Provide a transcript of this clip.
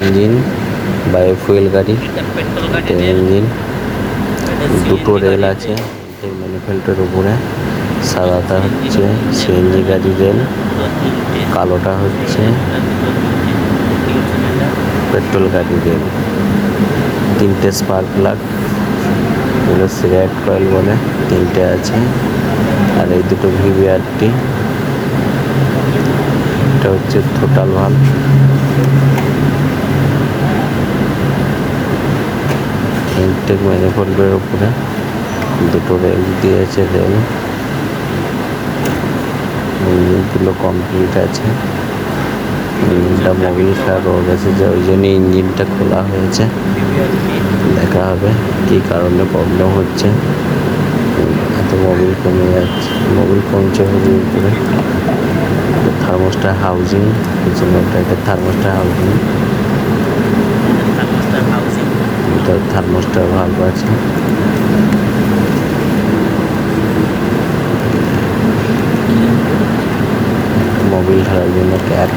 Engine biofuel গাড়ি, engine, দুটো rail আছে এই ম্যানিফেল্টের উপরে। সাদাটা হচ্ছে সিএনজি গাড়ি রেল, কালোটা হচ্ছে পেট্রোল গাড়ি রেল। তিনটে স্পার্ক প্লাগ, এগুলো সিগারেট কয়েল বলে, তিনটে আছে। আর এই দুটো ভিভিআরটি, এটা হচ্ছে টোটাল ভাল্ব। ইনটেক ম্যানিফোল্ডের উপরে দুটো রেল দিয়েছে, রেল ইঞ্জিনগুলো কমপ্লিট আছে। ইঞ্জিনটা মোবিল খারাপ হয়ে গেছে, যে ওই জন্য ইঞ্জিনটা খোলা হয়েছে। দেখা হবে কী কারণে প্রবলেম হচ্ছে, এত মোবিল কমে যাচ্ছে, মোবিল কমছে মোবিল উপরে। থার্মোস্টার হাউজিং, পিছনে একটা থার্মোস্টার হাউজিং, থার্মোস্টার ভাল্ব আছে। মোবিল ধরার জন্য ক্যাপ।